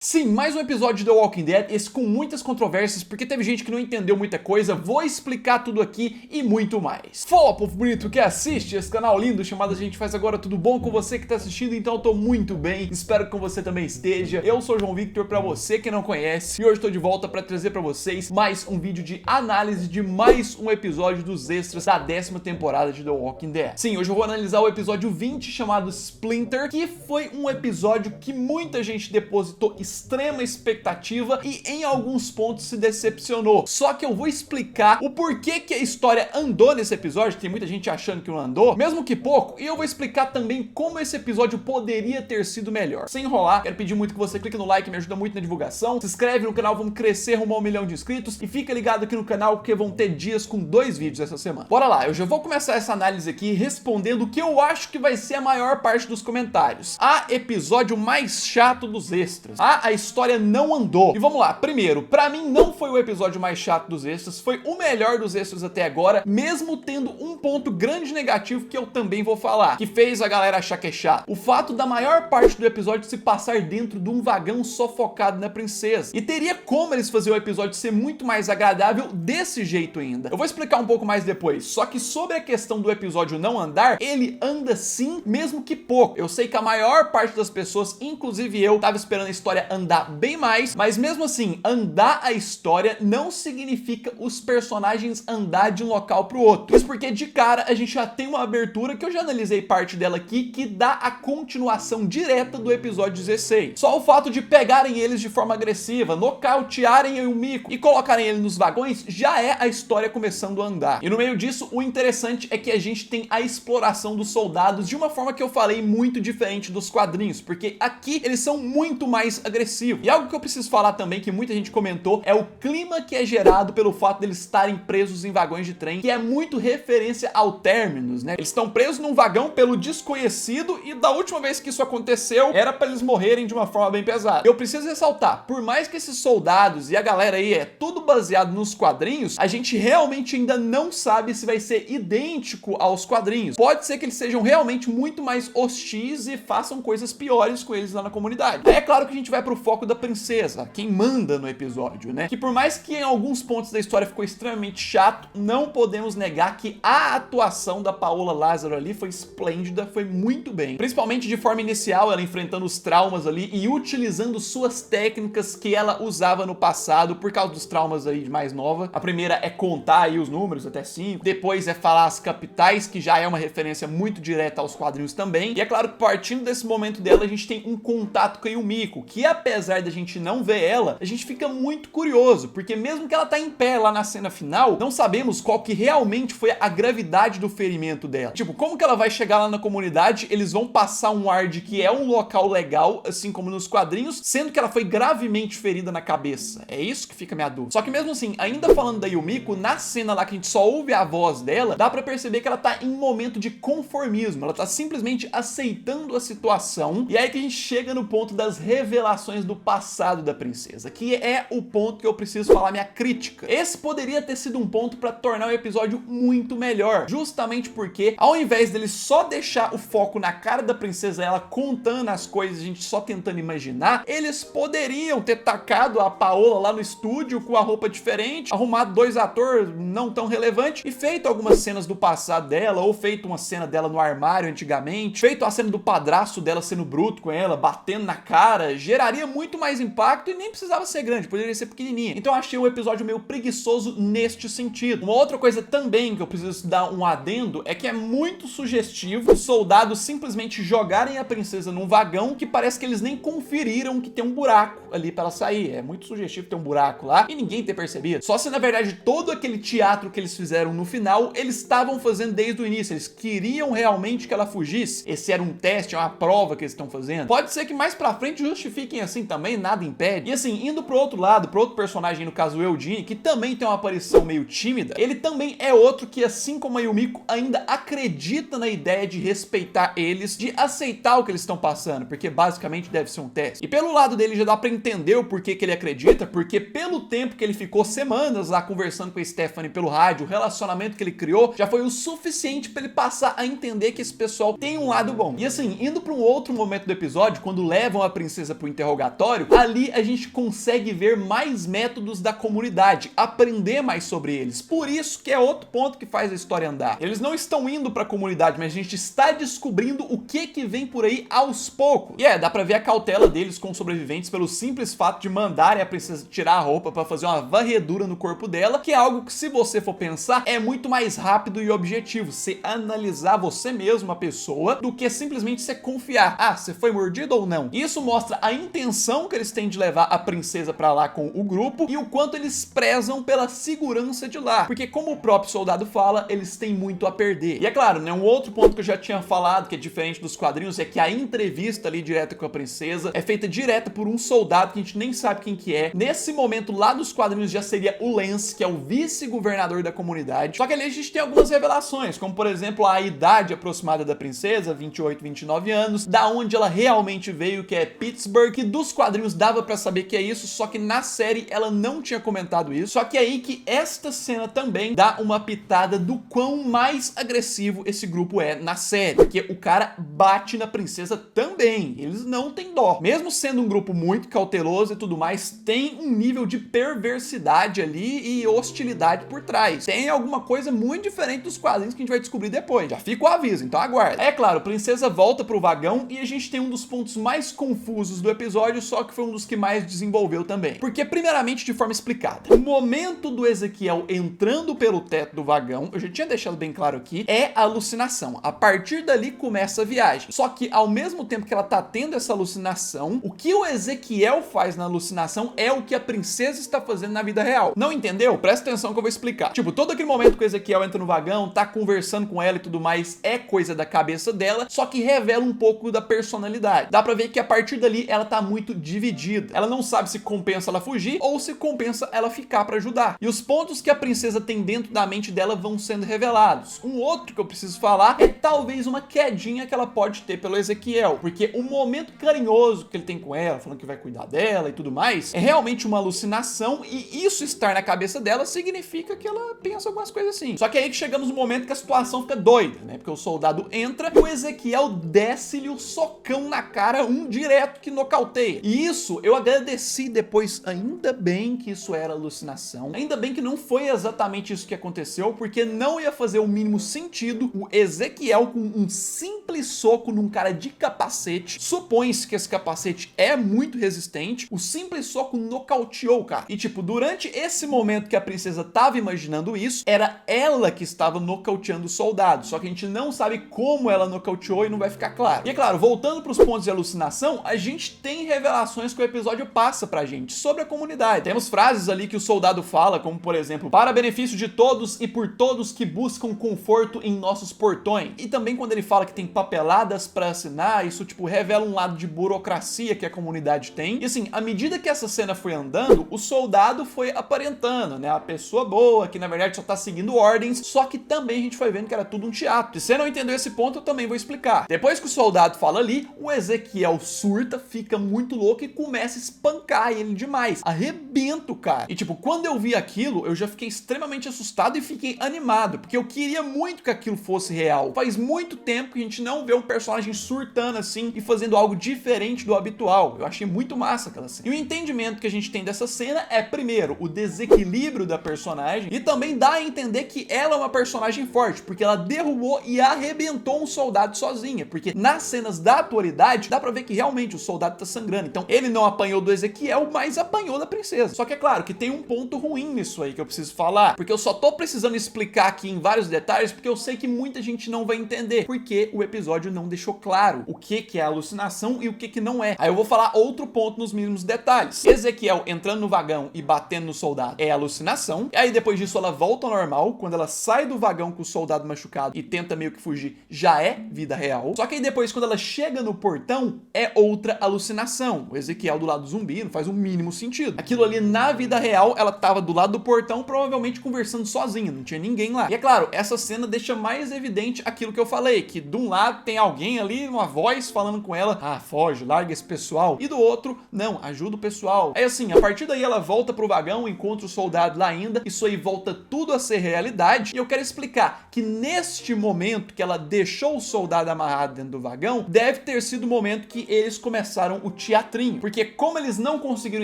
Sim, mais um episódio de The Walking Dead, esse com muitas controvérsias, porque teve gente que não entendeu muita coisa, vou explicar tudo aqui e muito mais. Fala, povo bonito que assiste esse canal lindo chamado A Gente Faz Agora, tudo bom com você que tá assistindo? Então eu tô muito bem, espero que com você também esteja. Eu sou o João Victor, pra você que não conhece, e hoje tô de volta pra trazer pra vocês mais um vídeo de análise de mais um episódio dos extras da 10ª temporada de The Walking Dead. Sim, hoje eu vou analisar o episódio 20, chamado Splinter, que foi um episódio que muita gente depositou extrema expectativa e em alguns pontos se decepcionou. Só que eu vou explicar o porquê que a história andou nesse episódio, tem muita gente achando que não andou, mesmo que pouco, e eu vou explicar também como esse episódio poderia ter sido melhor. Sem enrolar, quero pedir muito que você clique no like, me ajuda muito na divulgação, se inscreve no canal, vamos crescer rumo a 1 milhão de inscritos e fica ligado aqui no canal porque vão ter dias com 2 vídeos essa semana. Bora lá, eu já vou começar essa análise aqui respondendo o que eu acho que vai ser a maior parte dos comentários. Episódio mais chato dos extras. A história não andou. E vamos lá, primeiro, pra mim não foi o episódio mais chato dos extras, foi o melhor dos extras até agora, mesmo tendo um ponto grande negativo que eu também vou falar, que fez a galera achar que é chato. O fato da maior parte do episódio se passar dentro de um vagão só focado na princesa. E teria como eles fazer o episódio ser muito mais agradável desse jeito ainda. Eu vou explicar um pouco mais depois, só que sobre a questão do episódio não andar, ele anda sim, mesmo que pouco. Eu sei que a maior parte das pessoas, inclusive eu, tava esperando a história andar bem mais, mas mesmo assim, andar a história não significa os personagens andar de um local pro outro. Isso porque de cara a gente já tem uma abertura que eu já analisei parte dela aqui, que dá a continuação direta do episódio 16. Só o fato de pegarem eles de forma agressiva, nocautearem o Mico e colocarem ele nos vagões, já é a história começando a andar. E no meio disso, o interessante é que a gente tem a exploração dos soldados de uma forma que eu falei muito diferente dos quadrinhos, porque aqui eles são muito mais agressivos. E algo que eu preciso falar também, que muita gente comentou, é o clima que é gerado pelo fato deles estarem presos em vagões de trem, que é muito referência ao Terminus, né? Eles estão presos num vagão pelo desconhecido e da última vez que isso aconteceu, era pra eles morrerem de uma forma bem pesada. Eu preciso ressaltar, por mais que esses soldados e a galera aí é tudo baseado nos quadrinhos, a gente realmente ainda não sabe se vai ser idêntico aos quadrinhos. Pode ser que eles sejam realmente muito mais hostis e façam coisas piores com eles lá na comunidade. É claro que a gente vai pro foco da princesa, quem manda no episódio, né? Que por mais que em alguns pontos da história ficou extremamente chato, não podemos negar que a atuação da Paola Lázaro ali foi esplêndida, foi muito bem. Principalmente de forma inicial, ela enfrentando os traumas ali e utilizando suas técnicas que ela usava no passado por causa dos traumas aí de mais nova. A primeira é contar aí os números até 5, depois é falar as capitais, que já é uma referência muito direta aos quadrinhos também. E é claro que partindo desse momento dela, a gente tem um contato com a Yumiko, que apesar da gente não ver ela, a gente fica muito curioso, porque mesmo que ela tá em pé lá na cena final, não sabemos qual que realmente foi a gravidade do ferimento dela. Tipo, como que ela vai chegar lá na comunidade, eles vão passar um ar de que é um local legal, assim como nos quadrinhos, sendo que ela foi gravemente ferida na cabeça. É isso que fica a minha dúvida. Só que mesmo assim, ainda falando da Yumiko, na cena lá que a gente só ouve a voz dela, dá pra perceber que ela tá em um momento de conformismo, ela tá simplesmente aceitando a situação, e é aí que a gente chega no ponto das revelações do passado da princesa, que é o ponto que eu preciso falar minha crítica. Esse poderia ter sido um ponto pra tornar o episódio muito melhor, justamente porque ao invés dele só deixar o foco na cara da princesa, ela contando as coisas, a gente só tentando imaginar, eles poderiam ter tacado a Paola lá no estúdio com a roupa diferente, arrumado 2 atores não tão relevantes e feito algumas cenas do passado dela, ou feito uma cena dela no armário antigamente, feito a cena do padrasto dela sendo bruto com ela, batendo na cara, geraria muito mais impacto e nem precisava ser grande, poderia ser pequenininha. Então eu achei o episódio meio preguiçoso neste sentido. Uma outra coisa também que eu preciso dar um adendo é que é muito sugestivo os soldados simplesmente jogarem a princesa num vagão que parece que eles nem conferiram que tem um buraco ali pra ela sair. É muito sugestivo ter um buraco lá e ninguém ter percebido. Só se na verdade todo aquele teatro que eles fizeram no final, eles estavam fazendo desde o início. Eles queriam realmente que ela fugisse. Esse era um teste, é uma prova que eles estão fazendo. Pode ser que mais pra frente justifiquem assim também, nada impede. E assim, indo pro outro lado, pro outro personagem, no caso o Eugene, que também tem uma aparição meio tímida, ele também é outro que, assim como a Yumiko, ainda acredita na ideia de respeitar eles, de aceitar o que eles estão passando, porque basicamente deve ser um teste. E pelo lado dele já dá pra entender o porquê que ele acredita, porque pelo tempo que ele ficou semanas lá conversando com a Stephanie pelo rádio, o relacionamento que ele criou já foi o suficiente pra ele passar a entender que esse pessoal tem um lado bom. E assim, indo pra um outro momento do episódio, quando levam a princesa pro interrogatório, interrogatório, ali a gente consegue ver mais métodos da comunidade, aprender mais sobre eles. Por isso que é outro ponto que faz a história andar. Eles não estão indo pra comunidade, mas a gente está descobrindo o que vem por aí aos poucos. E dá pra ver a cautela deles com os sobreviventes pelo simples fato de mandarem a princesa tirar a roupa pra fazer uma varredura no corpo dela, que é algo que, se você for pensar, é muito mais rápido e objetivo. Você analisar você mesmo, a pessoa, do que simplesmente você confiar. Ah, você foi mordido ou não? Isso mostra a intenção que eles têm de levar a princesa pra lá com o grupo e o quanto eles prezam pela segurança de lá. Porque, como o próprio soldado fala, eles têm muito a perder. E é claro, né, um outro ponto que eu já tinha falado, que é diferente dos quadrinhos, é que a entrevista ali direta com a princesa é feita direta por um soldado que a gente nem sabe quem que é. Nesse momento, lá dos quadrinhos, já seria o Lance, que é o vice-governador da comunidade. Só que ali a gente tem algumas revelações, como por exemplo, a idade aproximada da princesa, 28, 29 anos, da onde ela realmente veio, que é Pittsburgh, que dos quadrinhos dava pra saber que é isso, só que na série ela não tinha comentado isso. Só que é aí que esta cena também dá uma pitada do quão mais agressivo esse grupo é na série, porque o cara bate na princesa também, eles não têm dó. Mesmo sendo um grupo muito cauteloso e tudo mais, tem um nível de perversidade ali e hostilidade por trás. Tem alguma coisa muito diferente dos quadrinhos que a gente vai descobrir depois. Já fica o aviso, então aguarda. É claro, a princesa volta pro vagão e a gente tem um dos pontos mais confusos do episódio, só que foi um dos que mais desenvolveu também. Porque, primeiramente, de forma explicada, o momento do Ezequiel entrando pelo teto do vagão, eu já tinha deixado bem claro aqui, é alucinação. A partir dali começa a viagem. Só que, ao mesmo tempo que ela tá tendo essa alucinação, o que o Ezequiel faz na alucinação é o que a princesa está fazendo na vida real. Não entendeu? Presta atenção que eu vou explicar. Tipo, todo aquele momento que o Ezequiel entra no vagão, tá conversando com ela e tudo mais, é coisa da cabeça dela, só que revela um pouco da personalidade. Dá pra ver que a partir dali ela tá muito dividida. Ela não sabe se compensa ela fugir ou se compensa ela ficar pra ajudar. E os pontos que a princesa tem dentro da mente dela vão sendo revelados. Um outro que eu preciso falar é talvez uma quedinha que ela pode ter pelo Ezequiel, porque o momento carinhoso que ele tem com ela, falando que vai cuidar dela e tudo mais, é realmente uma alucinação, e isso estar na cabeça dela significa que ela pensa algumas coisas assim. Só que aí que chegamos no momento que a situação fica doida, né? Porque o soldado entra e o Ezequiel desce-lhe o socão na cara, um direto que nocauteia. E isso eu agradeci depois, ainda bem que isso era alucinação, ainda bem que não foi exatamente isso que aconteceu, porque não ia fazer o mínimo sentido o Ezequiel com um simples soco num cara de capacete. Supõe-se que esse capacete é muito resistente, o simples soco nocauteou o cara. E tipo, durante esse momento que a princesa tava imaginando isso, era ela que estava nocauteando o soldado, só que a gente não sabe como ela nocauteou e não vai ficar claro. E é claro, voltando pros pontos de alucinação, a gente tem revelações que o episódio passa pra gente sobre a comunidade. Temos frases ali que o soldado fala, como por exemplo, para benefício de todos e por todos que buscam conforto em nossos portões. E também quando ele fala que tem papeladas pra assinar, isso tipo revela um lado de burocracia que a comunidade tem. E assim, à medida que essa cena foi andando, o soldado foi aparentando, né, a pessoa boa, que na verdade só tá seguindo ordens, só que também a gente foi vendo que era tudo um teatro. Se você não entendeu esse ponto, eu também vou explicar. Depois que o soldado fala ali, o Ezequiel surta, fica muito louco e começa a espancar ele demais. Arrebenta o cara. E tipo, quando eu vi aquilo, eu já fiquei extremamente assustado e fiquei animado, porque eu queria muito que aquilo fosse real. Faz muito tempo que a gente não vê um personagem surtando assim e fazendo algo diferente do habitual. Eu achei muito massa aquela cena. E o entendimento que a gente tem dessa cena é, primeiro, o desequilíbrio da personagem, e também dá a entender que ela é uma personagem forte, porque ela derrubou e arrebentou um soldado sozinha, porque nas cenas da atualidade dá pra ver que realmente o soldado tá sangrando. Então ele não apanhou do Ezequiel, mas apanhou da princesa. Só que é claro que tem um ponto ruim nisso aí que eu preciso falar, porque eu só tô precisando explicar aqui em vários detalhes, porque eu sei que muita gente não vai entender, porque o episódio não deixou claro o que é alucinação e o que não é. Aí eu vou falar outro ponto nos mínimos detalhes. Ezequiel entrando no vagão e batendo no soldado é alucinação, e aí depois disso ela volta ao normal. Quando ela sai do vagão com o soldado machucado e tenta meio que fugir, já é vida real. Só que aí depois, quando ela chega no portão, é outra alucinação. O Ezequiel do lado do zumbi não faz o mínimo sentido. Aquilo ali na vida real, ela tava do lado do portão, provavelmente conversando sozinha, não tinha ninguém lá. E é claro, essa cena deixa mais evidente aquilo que eu falei, que de um lado tem alguém ali, uma voz falando com ela, ah, foge, larga esse pessoal, e do outro, não, ajuda o pessoal. Aí assim, a partir daí ela volta pro vagão, encontra o soldado lá ainda, isso aí volta tudo a ser realidade, e eu quero explicar que neste momento que ela deixou o soldado amarrado dentro do vagão, deve ter sido o momento que eles começaram o teatrinho, porque como eles não conseguiram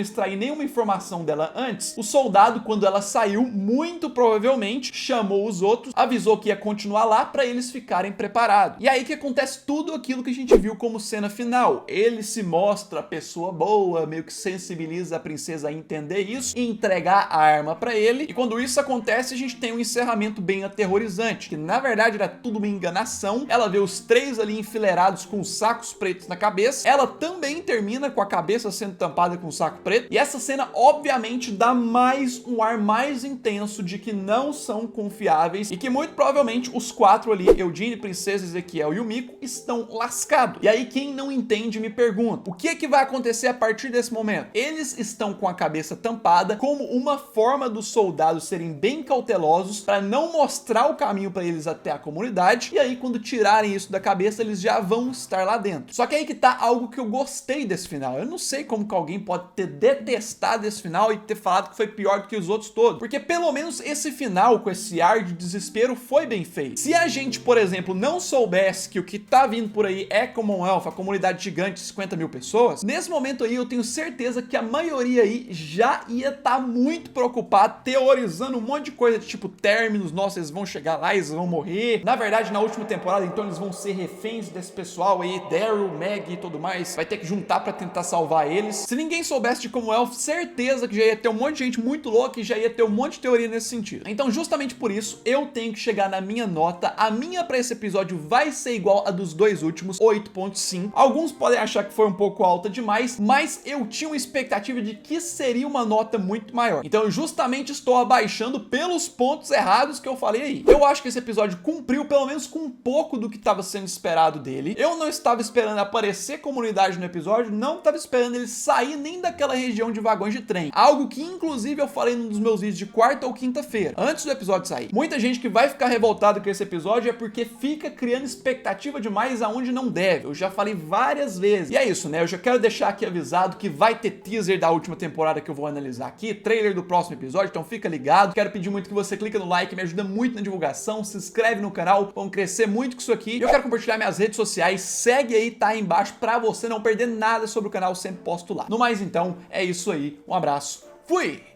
extrair nenhuma informação dela antes, o soldado, quando ela saiu, muito provavelmente chamou os outros, avisou que ia continuar lá para eles ficarem preparados. E aí que acontece tudo aquilo que a gente viu como cena final. Ele se mostra a pessoa boa, meio que sensibiliza a princesa a entender isso e entregar a arma para ele. E quando isso acontece, a gente tem um encerramento bem aterrorizante, que na verdade era tudo uma enganação. Ela vê os três ali enfileirados com sacos pretos na cabeça. Ela também termina com a cabeça sendo tampada com um saco preto. E essa cena obviamente dá mais um ar mais intenso de que não são confiáveis e que muito provavelmente os quatro ali, Eugene, Princesa, Ezequiel e o Mico, estão lascados. E aí quem não entende me pergunta, o que é que vai acontecer a partir desse momento? Eles estão com a cabeça tampada como uma forma dos soldados serem bem cautelosos para não mostrar o caminho para eles até a comunidade, e aí quando tirarem isso da cabeça, eles já vão estar lá dentro. Só que aí que tá algo que eu gostei desse final. Eu não sei como que alguém pode ter detestado esse final e ter falado que foi pior do que os outros todos, porque pelo menos esse final com esse ar de desespero foi bem feito. Se a gente, por exemplo, não soubesse que o que tá vindo por aí é Commonwealth, a comunidade gigante de 50 mil pessoas, nesse momento aí eu tenho certeza que a maioria aí já ia estar muito preocupado, teorizando um monte de coisa, de tipo términos, nossa, eles vão chegar lá, eles vão morrer. Na verdade, na última temporada, então eles vão ser reféns desse pessoal aí, Daryl, Meg e tudo mais, vai ter que juntar pra tentar salvar eles. Se ninguém soubesse de Commonwealth, certeza que já ia ter um monte de gente muito louca e já ia ter um monte de teoria nesse sentido. Então, justamente por isso, eu tenho que chegar na minha nota. A minha pra esse episódio vai ser igual a dos dois últimos, 8.5. Alguns podem achar que foi um pouco alta demais, mas eu tinha uma expectativa de que seria uma nota muito maior. Então, eu justamente estou abaixando pelos pontos errados que eu falei aí. Eu acho que esse episódio cumpriu pelo menos com um pouco do que estava sendo esperado dele. Eu não estava esperando aparecer comunidade no episódio, não estava esperando ele sair nem daquela região de vagões de trem. Algo que, inclusive, eu falei num dos meus vídeos de quarta ou quinta-feira, antes do episódio sair. Muita gente que vai ficar revoltada com esse episódio é porque fica criando expectativa demais aonde não deve. Eu já falei várias vezes. E é isso, né? Eu já quero deixar aqui avisado que vai ter teaser da última temporada que eu vou analisar aqui, trailer do próximo episódio, então fica ligado. Quero pedir muito que você clique no like, me ajuda muito na divulgação, se inscreve no canal, vamos crescer muito com isso aqui. E eu quero compartilhar minhas redes sociais, segue aí, tá aí embaixo pra você não perder nada sobre o canal, eu sempre posto lá. No mais então, é isso aí, um abraço, fui!